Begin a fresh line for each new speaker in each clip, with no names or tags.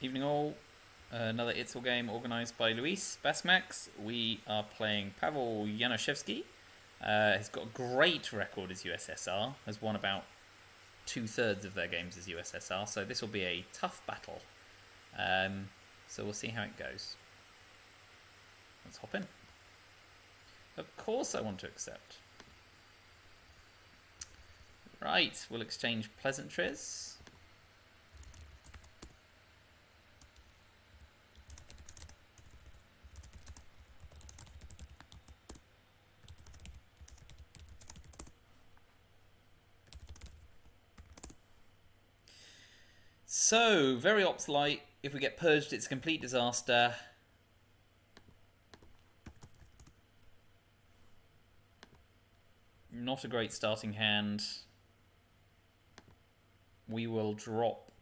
Evening all. Another ITSL game organised by Luis Basmax. We are playing PawelJanuszewski. He's got a great record as USSR. Has won about 2/3 of their games as USSR. So this will be a tough battle. So we'll see how it goes. Let's hop in. Of course I want to accept. Right, we'll exchange pleasantries. So, very ops light. If we get purged, it's a complete disaster. Not a great starting hand. We will drop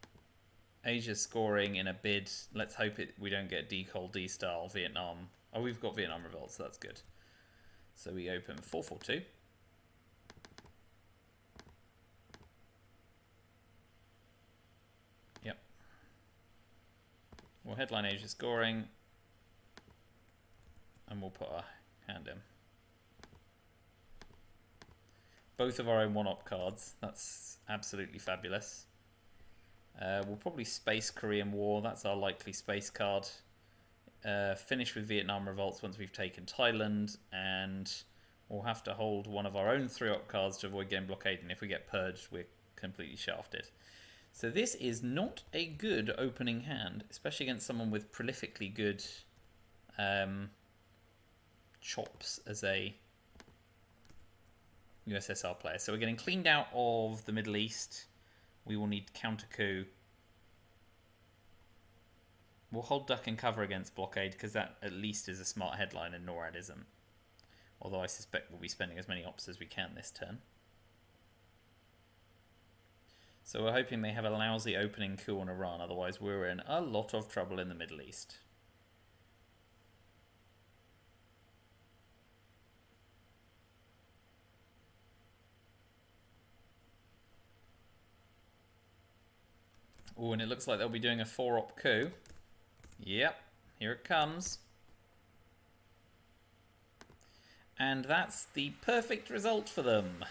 Asia's scoring in a bid. Let's hope we don't get decol D-style Vietnam. Oh, we've got Vietnam revolts, so that's good. So we open 4-4-2. Yep. We'll headline Asia scoring. And we'll put our hand in. Both of our own one-op cards. That's absolutely fabulous. We'll probably space Korean War. That's our likely space card. Finish with Vietnam revolts once we've taken Thailand, and we'll have to hold one of our own 3-op cards to avoid getting blockaded, and if we get purged, we're completely shafted. So this is not a good opening hand, especially against someone with prolifically good chops as a USSR player. So we're getting cleaned out of the Middle East. We will need counter coup. We'll hold duck and cover against blockade because that at least is a smart headline and NORAD isn't. Although I suspect we'll be spending as many ops as we can this turn. So we're hoping they have a lousy opening coup on Iran, otherwise we're in a lot of trouble in the Middle East. Oh, and it looks like they'll be doing a 4-op coup. Yep, here it comes. And that's the perfect result for them.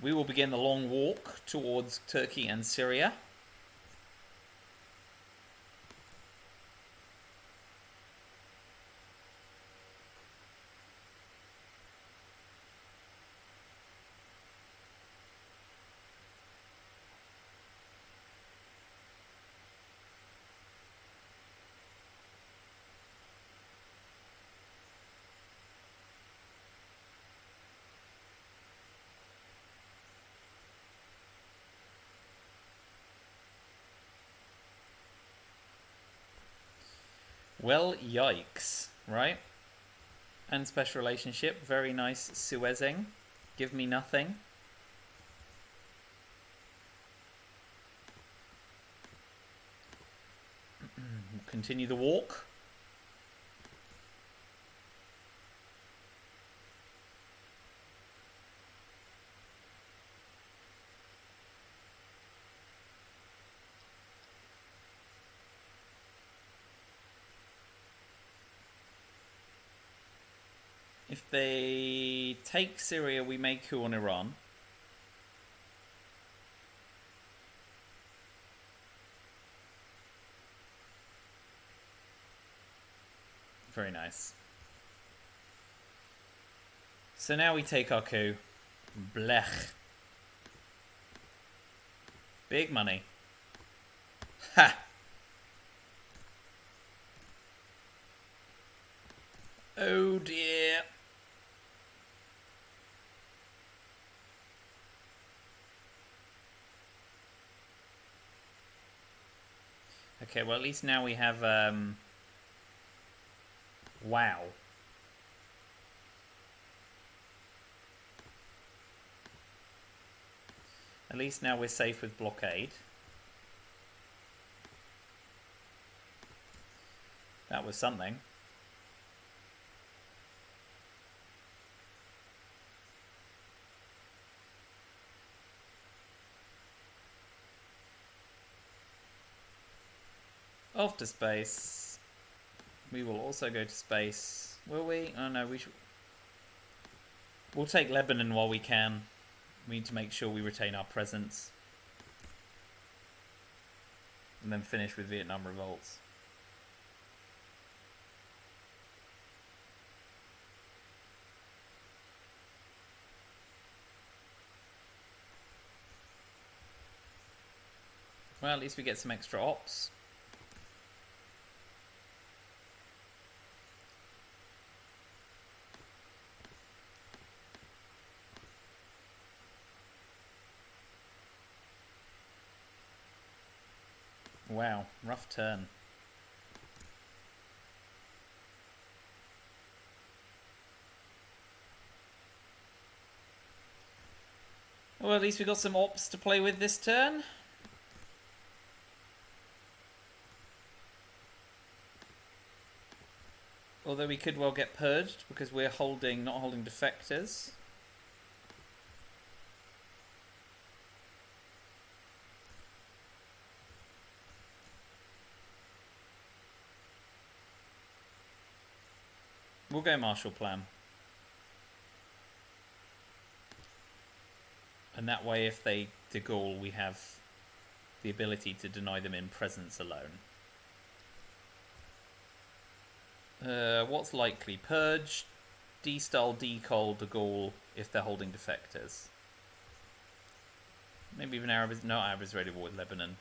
We will begin the long walk towards Turkey and Syria. Well, yikes, right? And special relationship, very nice Suezing. Give me nothing. Continue the walk. If they take Syria, we may coup on Iran. Very nice. So now we take our coup. Blech. Big money. Ha! Oh dear. Okay, well at least now we have wow. At least now we're safe with blockade. That was something. Off to space. We will also go to space. Will we? Oh no, we should. We'll take Lebanon while we can. We need to make sure we retain our presence. And then finish with Vietnam revolts. Well, at least we get some extra ops. Wow, rough turn. Well, at least we got some ops to play with this turn. Although we could well get purged because we're not holding defectors. We'll go Marshall Plan. And that way, if they de Gaulle, we have the ability to deny them in presence alone. What's likely? Purge, D-style, decol, de Gaulle if they're holding defectors. Maybe even Arab is... No, Arab is ready to war with Lebanon.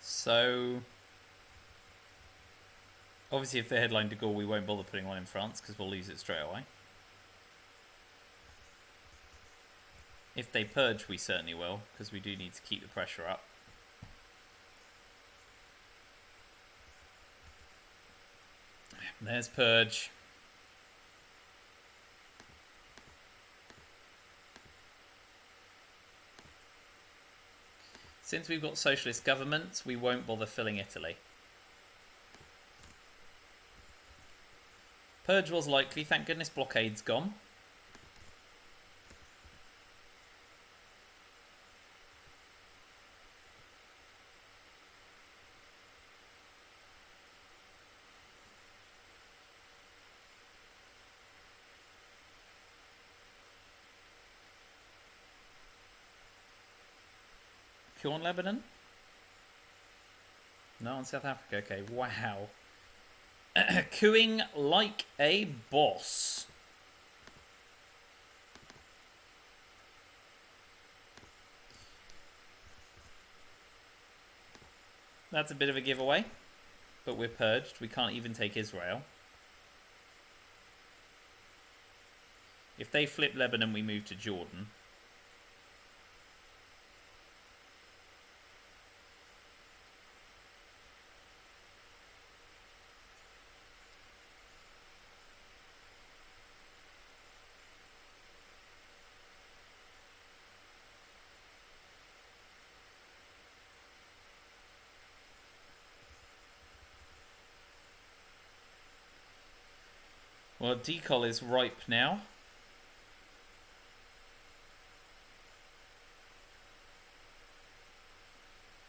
So, obviously if they headline de Gaulle, we won't bother putting one in France because we'll lose it straight away. If they purge, we certainly will, because we do need to keep the pressure up. There's purge. Since we've got socialist governments, we won't bother filling Italy. Purge was likely, thank goodness blockade's gone. On Lebanon? No, on South Africa. Okay, wow. Cooing like a boss. That's a bit of a giveaway, but we're purged. We can't even take Israel. If they flip Lebanon, we move to Jordan. Well, decol is ripe now.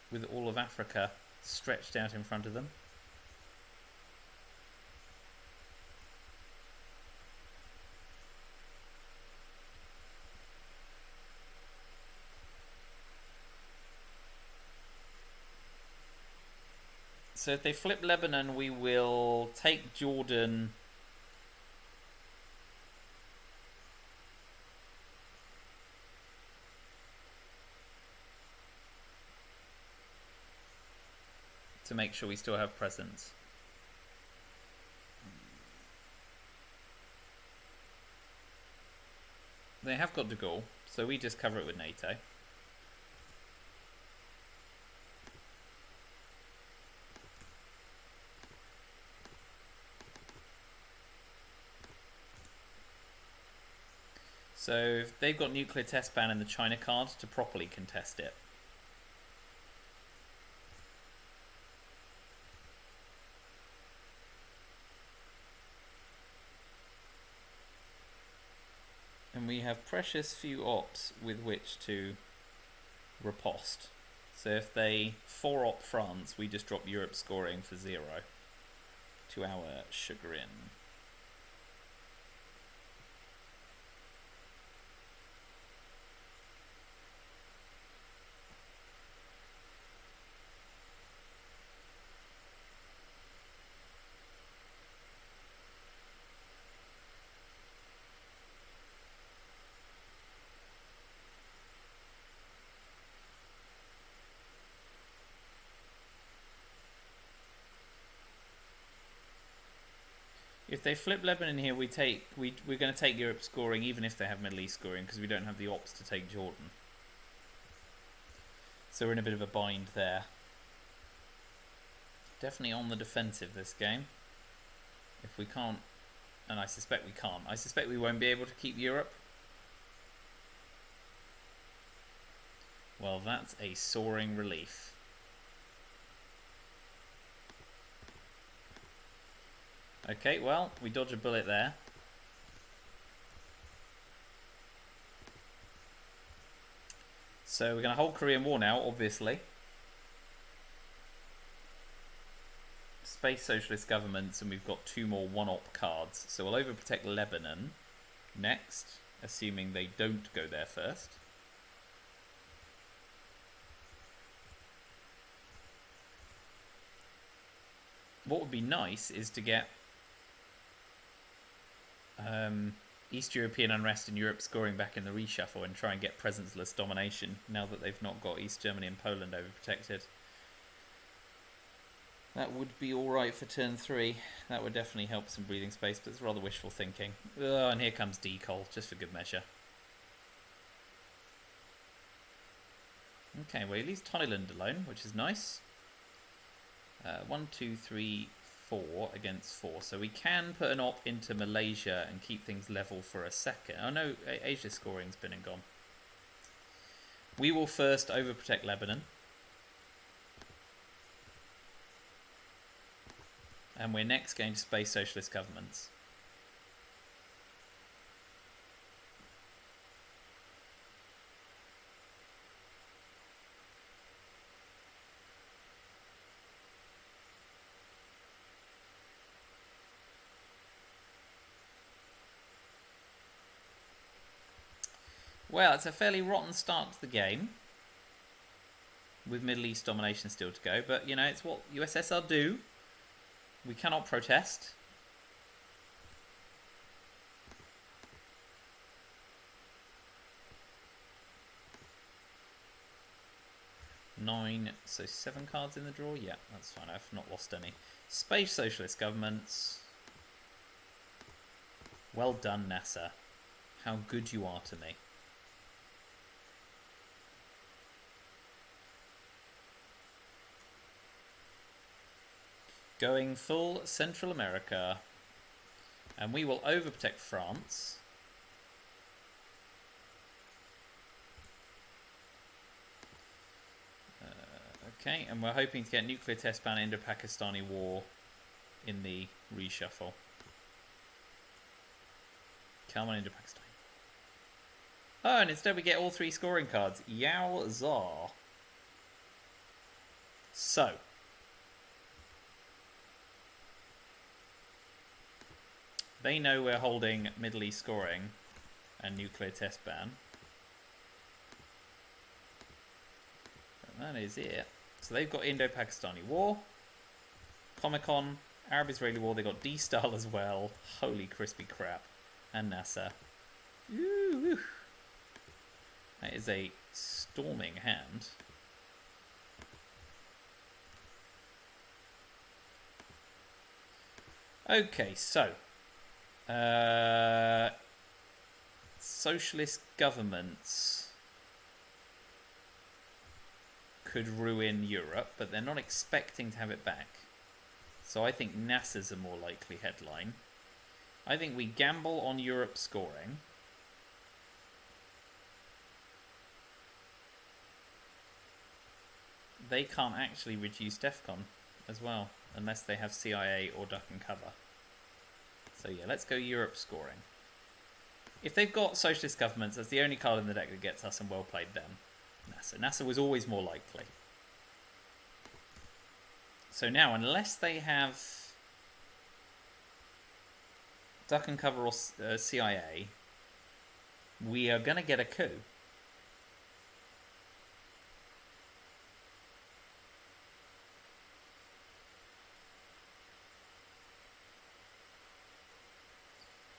With all of Africa stretched out in front of them. So if they flip Lebanon, we will take Jordan. To make sure we still have presence. They have got de Gaulle, so we just cover it with NATO. So they've got nuclear test ban in the China card to properly contest it. And we have precious few ops with which to riposte. So if they 4-op France, we just drop Europe scoring for 0 to our chagrin. If they flip Lebanon here, we're going to take Europe scoring, even if they have Middle East scoring, because we don't have the ops to take Jordan. So we're in a bit of a bind there. Definitely on the defensive this game. If we can't, and I suspect we can't, I suspect we won't be able to keep Europe. Well, that's a soaring relief. Okay, well, we dodge a bullet there. So we're going to hold Korean War now, obviously. Space socialist governments, and we've got 2 more 1-op cards. So we'll overprotect Lebanon next, assuming they don't go there first. What would be nice is to get East European unrest and Europe scoring back in the reshuffle and try and get presence-less domination now that they've not got East Germany and Poland overprotected. That would be alright for turn 3. That would definitely help some breathing space, but it's rather wishful thinking. Oh, and here comes Decol, just for good measure. Okay, well, he leaves Thailand alone, which is nice. 1, 2, 3, 4 against 4. So we can put an op into Malaysia and keep things level for a second. Oh no, Asia scoring's been and gone. We will first overprotect Lebanon. And we're next going to space socialist governments. Well, it's a fairly rotten start to the game, with Middle East domination still to go, but you know, it's what USSR do. We cannot protest. Nine, so 7 cards in the draw? Yeah, that's fine, I've not lost any. Space socialist governments. Well done, NASA. How good you are to me. Going full Central America. And we will overprotect France. Okay, and we're hoping to get nuclear test ban Indo-Pakistani war in the reshuffle. Come on, Indo-Pakistan. Oh, and instead we get all 3 scoring cards. Yowza. So. They know we're holding Middle East scoring and nuclear test ban. But that is it. So they've got Indo-Pakistani war, Comic-Con, Arab-Israeli war. They got D-Style as well. Holy crispy crap. And NASA. Ooh. That is a storming hand. Okay, so socialist governments could ruin Europe, but they're not expecting to have it back. So I think NASA's a more likely headline. I think we gamble on Europe scoring. they can't actually reduce DEFCON as well, unless they have CIA or duck and cover. So yeah, let's go Europe scoring. If they've got socialist governments, that's the only card in the deck that gets us, and well played them. NASA. NASA was always more likely. So now, unless they have duck and cover or CIA, we are going to get a coup.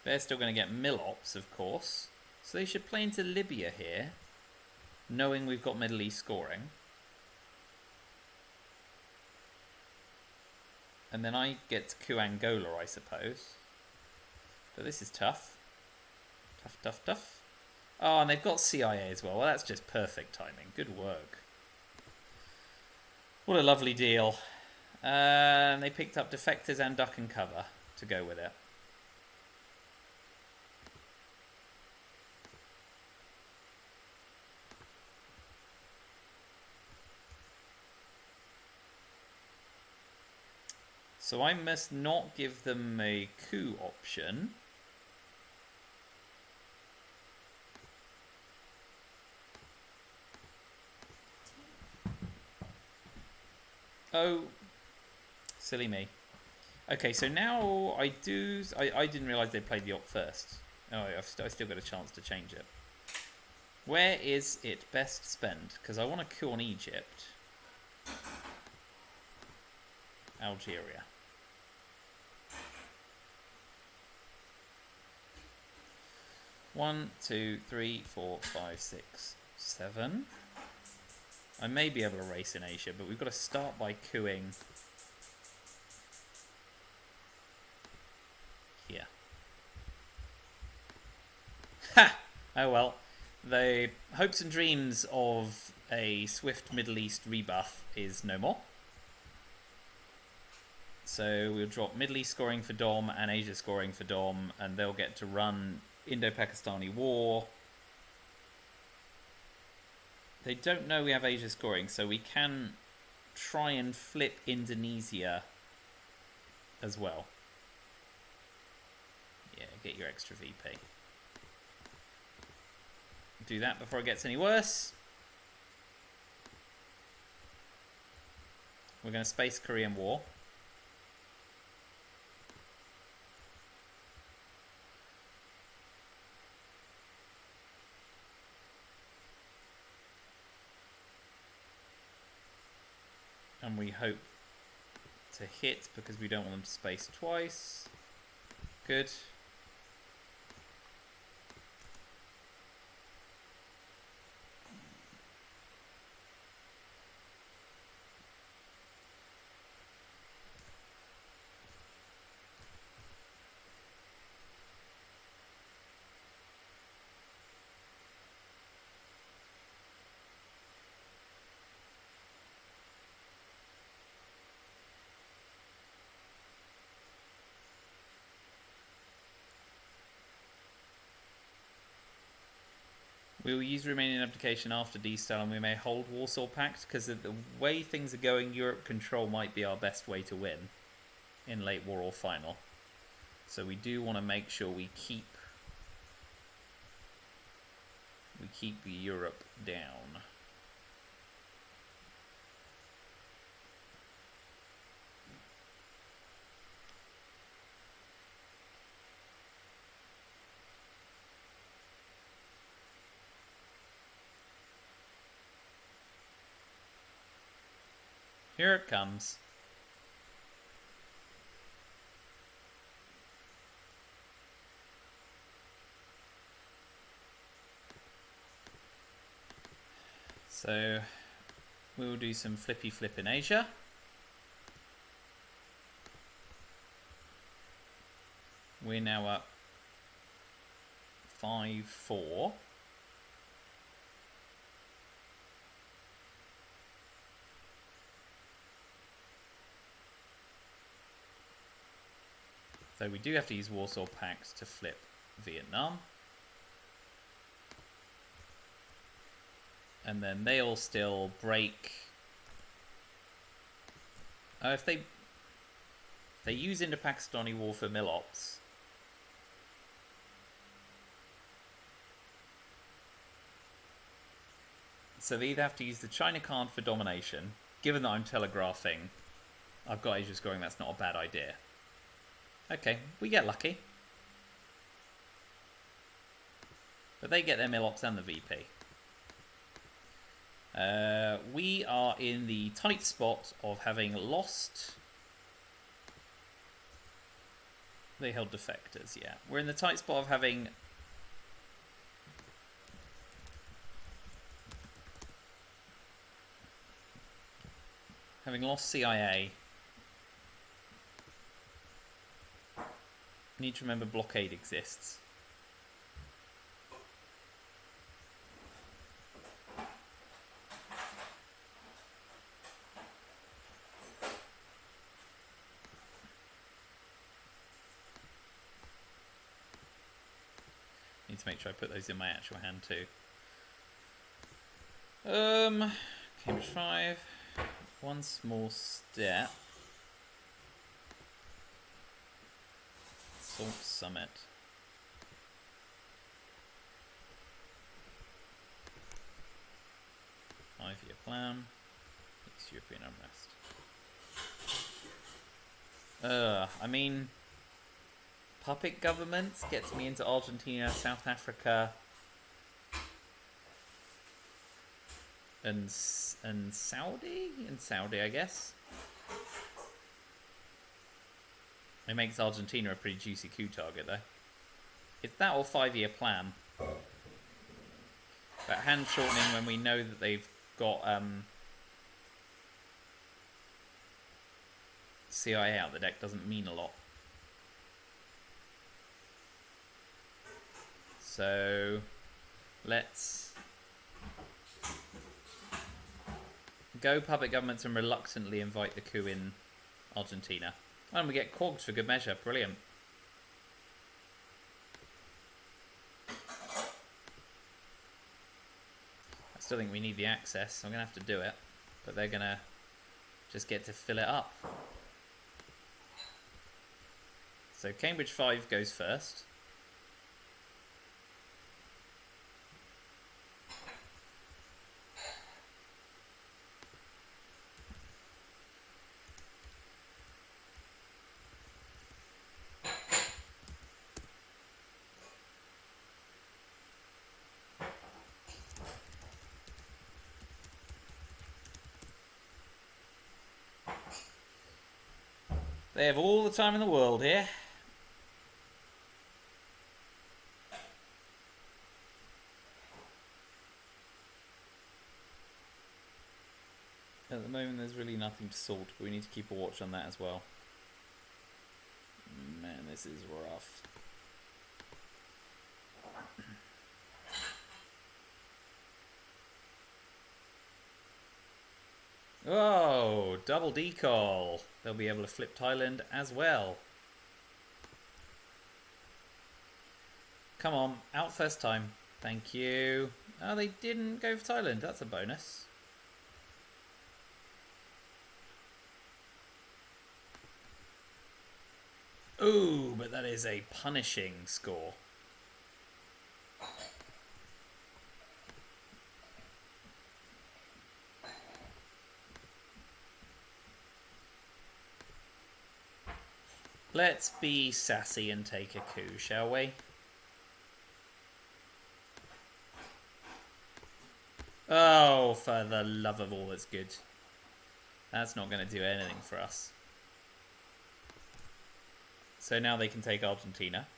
They're still going to get Milops, of course. So they should play into Libya here, knowing we've got Middle East scoring. And then I get to coup Angola, I suppose. But this is tough. Tough, tough, tough. Oh, and they've got CIA as well. Well, that's just perfect timing. Good work. What a lovely deal. And they picked up defectors and duck and cover to go with it. So I must not give them a coup option. Oh, silly me. Okay, so now I didn't realise they played the op first. Oh, I still got a chance to change it. Where is it best spent? Because I want to coup on Egypt. Algeria. One, two, three, 4, 5, 6, 7. I may be able to race in Asia, but we've got to start by coups here. Ha! Oh well. The hopes and dreams of a swift Middle East rebuff is no more. So we'll drop Middle East scoring for Dom and Asia scoring for Dom, and they'll get to run Indo-Pakistani war. They don't know we have Asia scoring, so we can try and flip Indonesia as well. Yeah, get your extra VP. Do that before it gets any worse. We're going to space Korean War. And we hope to hit because we don't want them to space twice. Good. We will use Romanian abdication after D-Style, and we may hold Warsaw Pact, because of the way things are going, Europe control might be our best way to win in late war or final. So we do want to make sure we keep Europe down. Here it comes. So we will do some flippy flip in Asia. We're now up 5-4. So we do have to use Warsaw Pact to flip Vietnam. And then they'll still break If they use Indo-Pakistani War for Milops, so they either have to use the China card for domination. Given that I'm telegraphing, I've got Asia scoring. That's not a bad idea. Okay, we get lucky. But they get their Milops and the VP. We are in the tight spot of having lost... They held defectors, yeah. We're in the tight spot of having... Having lost CIA. Need to remember blockade exists. Need to make sure I put those in my actual hand too. Cambridge 5. One small step. Salt Summit. Five-year plan. East European unrest. I mean, puppet governments gets me into Argentina, South Africa, and Saudi? And Saudi, I guess. It makes Argentina a pretty juicy coup target, though. It's that or 5-year plan. But hand shortening when we know that they've got CIA out the deck doesn't mean a lot. So let's go puppet governments and reluctantly invite the coup in Argentina. And we get cogged for good measure. Brilliant. I still think we need the access, so I'm going to have to do it. But they're going to just get to fill it up. So Cambridge 5 goes first. They have all the time in the world here. At the moment there's really nothing to sort, but we need to keep a watch on that as well. Man, this is rough. Oh, double decall. They'll be able to flip Thailand as well. Come on, out first time. Thank you. Oh, they didn't go for Thailand. That's a bonus. Ooh, but that is a punishing score. Let's be sassy and take a coup, shall we? Oh, for the love of all that's good. That's not going to do anything for us. So now they can take Argentina.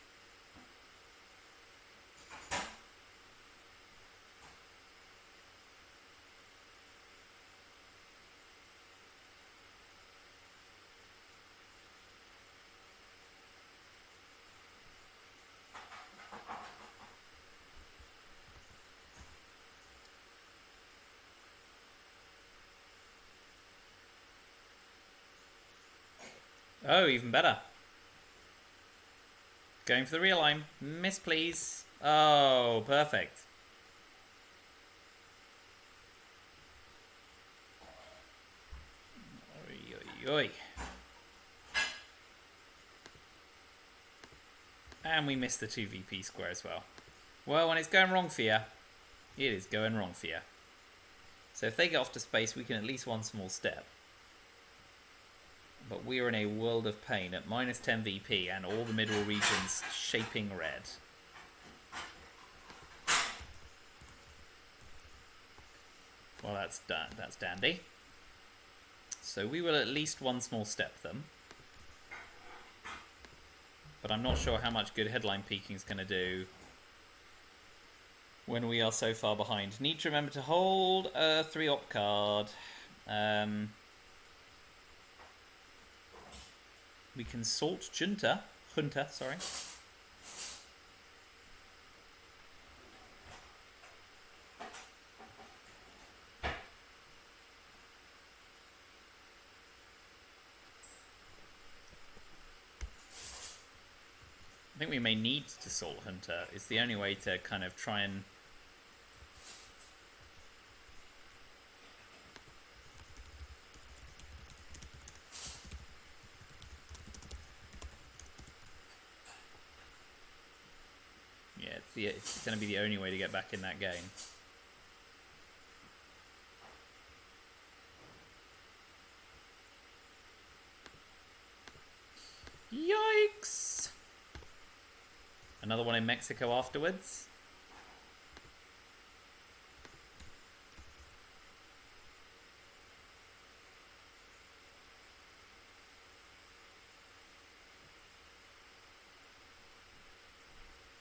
Oh, even better. Going for the realign. Miss, please. Oh, perfect. Oi, oi, Oi. And we missed the 2 VP square as well. Well, when it's going wrong for you, it is going wrong for you. So if they get off to space, we can at least one small step. But we are in a world of pain at minus 10 VP and all the middle regions shaping red. Well, that's done. That's dandy. So we will at least one small step them. But I'm not sure how much good headline peaking is going to do when we are so far behind. Need to remember to hold a 3-op card. We can salt Junta, sorry. I think we may need to salt Hunter. It's the only way to kind of try and it's going to be the only way to get back in that game. Yikes! Another one in Mexico afterwards.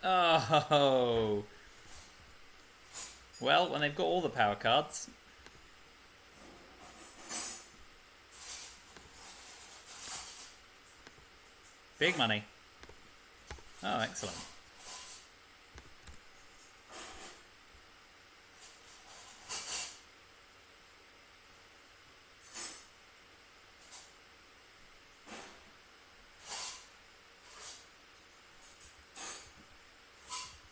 Oh! Well, when they've got all the power cards. Big money. Oh, excellent.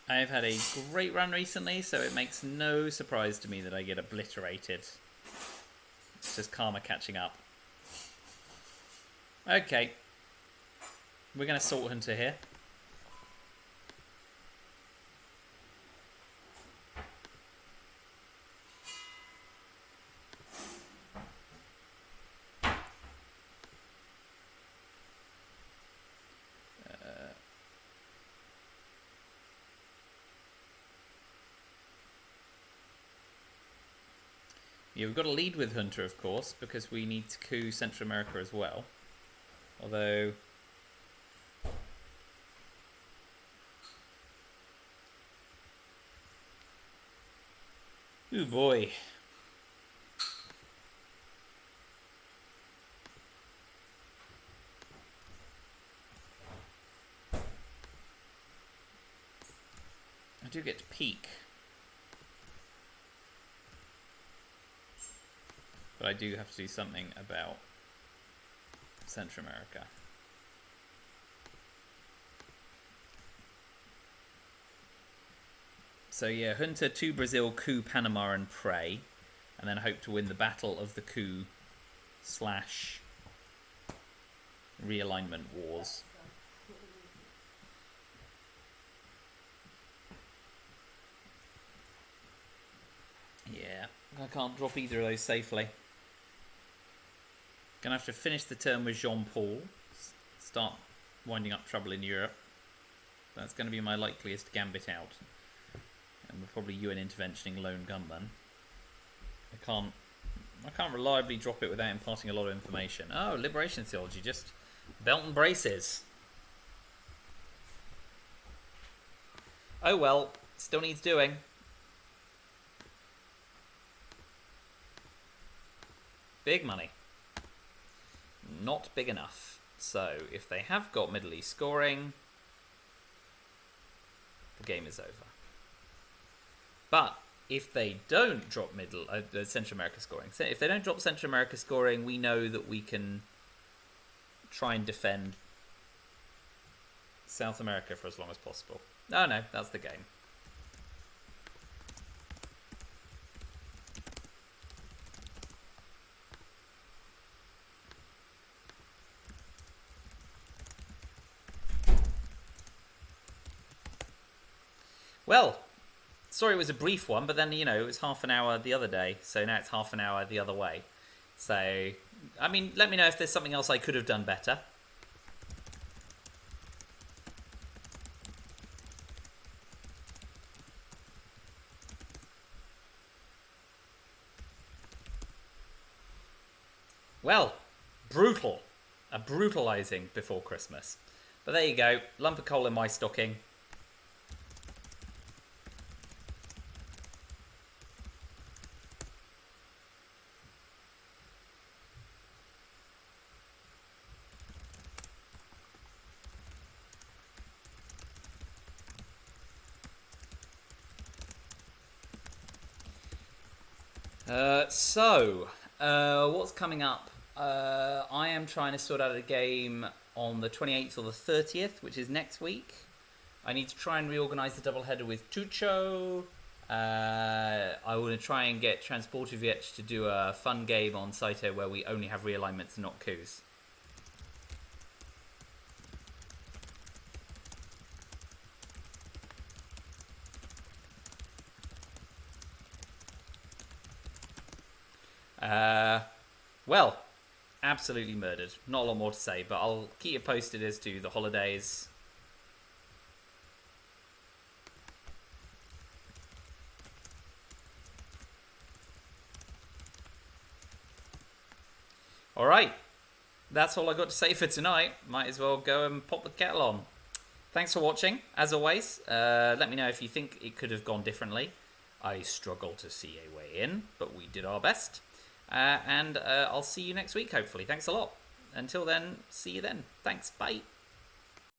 I've had a great run recently, so it makes no surprise to me that I get obliterated. It's just karma catching up. Okay. We're going to Salt Hunter here. Yeah, we've got to lead with Hunter, of course, because we need to coup Central America as well. Although... ooh, boy. I do get to peek. But I do have to do something about Central America. So yeah, Junta to Brazil, coup Panama and pray. And then hope to win the battle of the coup / realignment wars. Yeah, I can't drop either of those safely. Gonna have to finish the turn with Jean-Paul. Start winding up trouble in Europe. That's going to be my likeliest gambit out. And we're probably UN interventioning lone gunman. I can't reliably drop it without imparting a lot of information. Oh, liberation theology, just belt and braces. Oh well, still needs doing. Big money. Not big enough. So, if they have got Middle East scoring, the game is over. But if they don't drop Central America scoring, so if they don't drop Central America scoring, we know that we can try and defend South America for as long as possible. Oh no, that's the game. Well, sorry it was a brief one, but then, you know, it was half an hour the other day, so now it's half an hour the other way. So, I mean, let me know if there's something else I could have done better. Well, brutal. A brutalising before Christmas. But there you go. Lump of coal in my stocking. What's coming up? I am trying to sort out a game on the 28th or the 30th, which is next week. I need to try and reorganise the doubleheader with Tucho. I want to try and get Transportovic to do a fun game on Saito where we only have realignments and not coups. Well, absolutely murdered. Not a lot more to say, but I'll keep you posted as to the holidays. Alright, that's all I got to say for tonight. Might as well go and pop the kettle on. Thanks for watching, as always. Let me know if you think it could have gone differently. I struggle to see a way in, but we did our best. And I'll see you next week, hopefully. Thanks a lot. Until then, see you then. Thanks. Bye.